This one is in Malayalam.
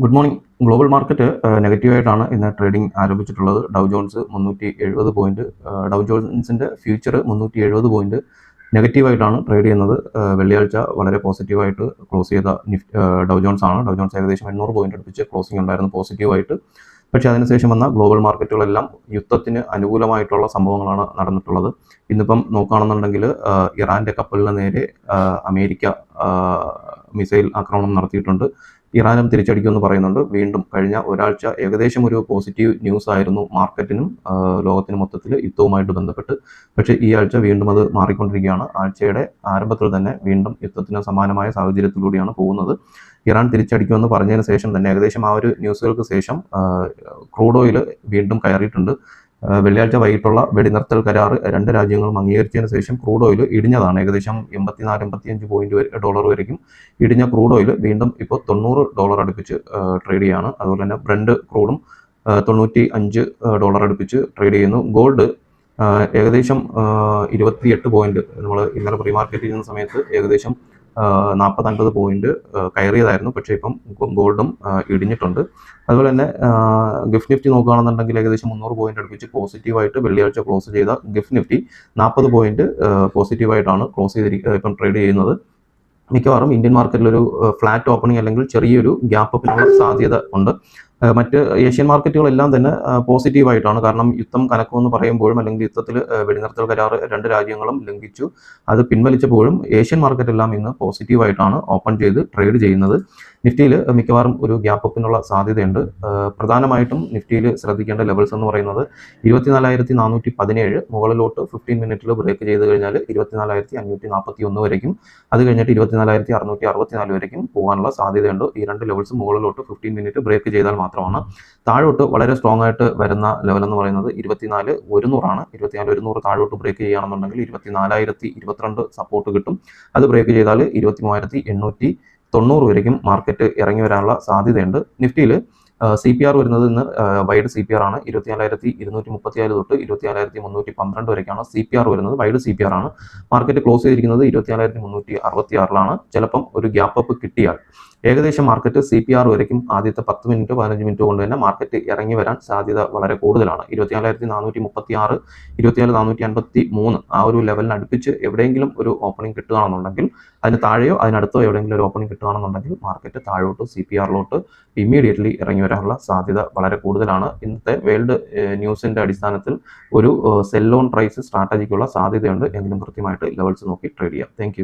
Good morning. ഗ്ലോബൽ മാർക്കറ്റ് നെഗറ്റീവായിട്ടാണ് ഇന്ന് ട്രേഡിംഗ് ആരംഭിച്ചിട്ടുള്ളത്. ഡൗ ജോൺസ് 370 പോയിന്റ്, ഡൗ ജോൺസിൻ്റെ ഫ്യൂച്ചർ 370 പോയിന്റ് നെഗറ്റീവായിട്ടാണ് ട്രേഡ് ചെയ്യുന്നത്. വെള്ളിയാഴ്ച വളരെ പോസിറ്റീവായിട്ട് ക്ലോസ് ചെയ്ത ഡൗ ജോൺസ് ആണ്. ഡൗ ജോൺസ് ഏകദേശം 800 പോയിന്റ് അടുപ്പിച്ച് ക്ലോസിംഗ് ഉണ്ടായിരുന്നു പോസിറ്റീവായിട്ട്. പക്ഷേ അതിനുശേഷം വന്ന ഗ്ലോബൽ മാർക്കറ്റുകളെല്ലാം യുദ്ധത്തിന് അനുകൂലമായിട്ടുള്ള സംഭവങ്ങളാണ് നടന്നിട്ടുള്ളത്. ഇന്നിപ്പം നോക്കുകയാണെന്നുണ്ടെങ്കിൽ ഇറാൻ്റെ കപ്പലിന് നേരെ അമേരിക്ക മിസൈൽ ആക്രമണം നടത്തിയിട്ടുണ്ട്. ഇറാനും തിരിച്ചടിക്കുമെന്ന് പറയുന്നുണ്ട്. വീണ്ടും കഴിഞ്ഞ ഒരാഴ്ച ഏകദേശം ഒരു പോസിറ്റീവ് ന്യൂസ് ആയിരുന്നു മാർക്കറ്റിനും ലോകത്തിനും മൊത്തത്തിൽ യുദ്ധവുമായിട്ട് ബന്ധപ്പെട്ട്. പക്ഷേ ഈ ആഴ്ച വീണ്ടും അത് മാറിക്കൊണ്ടിരിക്കുകയാണ്. ആഴ്ചയുടെ ആരംഭത്തിൽ തന്നെ വീണ്ടും യുദ്ധത്തിന് സമാനമായ സാഹചര്യത്തിലൂടെയാണ് പോകുന്നത്. ഇറാൻ തിരിച്ചടിക്കുമെന്ന് പറഞ്ഞതിന് ശേഷം തന്നെ ഏകദേശം ആ ഒരു ന്യൂസുകൾക്ക് ശേഷം ക്രൂഡ് ഓയിൽ വീണ്ടും കയറിയിട്ടുണ്ട്. വെള്ളിയാഴ്ച വൈകിട്ടുള്ള വെടിനിർത്തൽ കരാർ രണ്ട് രാജ്യങ്ങളും അംഗീകരിച്ചതിന് ശേഷം ക്രൂഡ് ഓയിൽ ഇടിഞ്ഞതാണ്. ഏകദേശം 84-85 പോയിന്റ് ഡോളർ വരയ്ക്കും ഇടിഞ്ഞ ക്രൂഡ് ഓയിൽ വീണ്ടും ഇപ്പോൾ $90 അടുപ്പിച്ച് ട്രേഡ് ചെയ്യാണ്. അതുപോലെ തന്നെ ബ്രണ്ട് ക്രൂഡും $95 അടുപ്പിച്ച് ട്രേഡ് ചെയ്യുന്നു. ഗോൾഡ് ഏകദേശം 28 പോയിന്റ് നമ്മൾ ഇന്നലെ പ്രീ മാർക്കറ്റ് ചെയ്യുന്ന സമയത്ത് ഏകദേശം 40-50 പോയിന്റ് കയറിയതായിരുന്നു. പക്ഷേ ഇപ്പം ഗോൾഡും ഇടിഞ്ഞിട്ടുണ്ട്. അതുപോലെ തന്നെ ഗിഫ്റ്റ് നിഫ്റ്റി നോക്കുകയാണെന്നുണ്ടെങ്കിൽ ഏകദേശം 300 പോയിന്റ് അടുപ്പിച്ച് പോസിറ്റീവായിട്ട് വെള്ളിയാഴ്ച ക്ലോസ് ചെയ്ത ഗിഫ്റ്റ് നിഫ്റ്റി 40 പോയിന്റ് പോസിറ്റീവായിട്ടാണ് ക്ലോസ് ഇപ്പം ട്രേഡ് ചെയ്യുന്നത്. മിക്കവാറും ഇന്ത്യൻ മാർക്കറ്റിലൊരു ഫ്ലാറ്റ് ഓപ്പണിംഗ് അല്ലെങ്കിൽ ചെറിയൊരു ഗ്യാപ്പ് അപ്പിനുള്ള സാധ്യത ഉണ്ട്. മറ്റ് ഏഷ്യൻ മാർക്കറ്റുകളെല്ലാം തന്നെ പോസിറ്റീവായിട്ടാണ്. കാരണം യുദ്ധം കനക്കുമെന്ന് പറയുമ്പോഴും അല്ലെങ്കിൽ യുദ്ധത്തിൽ വെടിനിർത്തൽ കരാർ രണ്ട് രാജ്യങ്ങളും ലംഘിച്ചു അത് പിൻവലിച്ചപ്പോഴും ഏഷ്യൻ മാർക്കറ്റെല്ലാം ഇന്ന് പോസിറ്റീവായിട്ടാണ് ഓപ്പൺ ചെയ്ത് ട്രേഡ് ചെയ്യുന്നത്. നിഫ്റ്റിയിൽ മിക്കവാറും ഒരു ഗ്യാപ്പ് അപ്പിനുള്ള സാധ്യതയുണ്ട്. പ്രധാനമായിട്ടും നിഫ്റ്റിയിൽ ശ്രദ്ധിക്കേണ്ട ലെവൽസ് എന്ന് പറയുന്നത് 24,417 മുകളിലോട്ട് 15 മിനിറ്റിൽ ബ്രേക്ക് ചെയ്ത് കഴിഞ്ഞാൽ 24,541 വരയ്ക്കും. അത് കഴിഞ്ഞിട്ട് 24,664 വരയ്ക്കും പോകാനുള്ള സാധ്യതയുണ്ട്. ഈ രണ്ട് ലെവൽസ് മുകളിലോട്ട് 15 മിനിറ്റ് ബ്രേക്ക് ചെയ്താൽ മാത്രമാണ്. താഴോട്ട് വളരെ സ്ട്രോങ് ആയിട്ട് വരുന്ന ലെവൽ എന്ന് പറയുന്നത് 24,100 ആണ്. 24,100 താഴോട്ട് ബ്രേക്ക് ചെയ്യുകയാണെന്നുണ്ടെങ്കിൽ 24,022 സപ്പോർട്ട് കിട്ടും. അത് ബ്രേക്ക് ചെയ്താൽ 23,890 വരയ്ക്കും മാർക്കറ്റ് ഇറങ്ങി വരാനുള്ള സാധ്യതയുണ്ട്. നിഫ്റ്റിയിൽ CPR വരുന്നത് ഇന്ന് വൈഡ് CPR ആണ്. 24,234 തൊട്ട് 24,312 വരയ്ക്കാണ് CPR വരുന്നത്. വൈഡ് CPR ആണ്. മാർക്കറ്റ് ക്ലോസ് ചെയ്തിരിക്കുന്നത് 24,366 ചിലപ്പം ഒരു ഗ്യാപ്പ് അപ്പ് കിട്ടിയാൽ ഏകദേശം മാർക്കറ്റ് CPR വരയ്ക്കും ആദ്യത്തെ 10 മിനിറ്റോ 15 മിനിറ്റോ കൊണ്ട് തന്നെ മാർക്കറ്റ് ഇറങ്ങി വരാൻ സാധ്യത വളരെ കൂടുതലാണ്. 24,436 24,453 ആ ഒരു ലെവലിന് അടുപ്പിച്ച് എവിടെയെങ്കിലും ഒരു ഓപ്പണിംഗ് കിട്ടുകയാണെന്നുണ്ടെങ്കിൽ അതിന് താഴെയോ അതിനടുത്തോ എവിടെയെങ്കിലും ഒരു ഓപ്പണിംഗ് കിട്ടുകയാണെന്നുണ്ടെങ്കിൽ മാർക്കറ്റ് താഴോട്ട് CPRലോട്ട് ഇമ്മീഡിയറ്റ്ലി ഇറങ്ങി വരാനുള്ള സാധ്യത വളരെ കൂടുതലാണ്. ഇന്നത്തെ വേൾഡ് ന്യൂസിൻ്റെ അടിസ്ഥാനത്തിൽ ഒരു സെൽ ഓൺ പ്രൈസ് സ്ട്രാറ്റജിക്കുള്ള സാധ്യതയുണ്ട്. എങ്കിലും കൃത്യമായിട്ട് ലെവൽസ് നോക്കി ട്രേഡ് ചെയ്യാം. താങ്ക്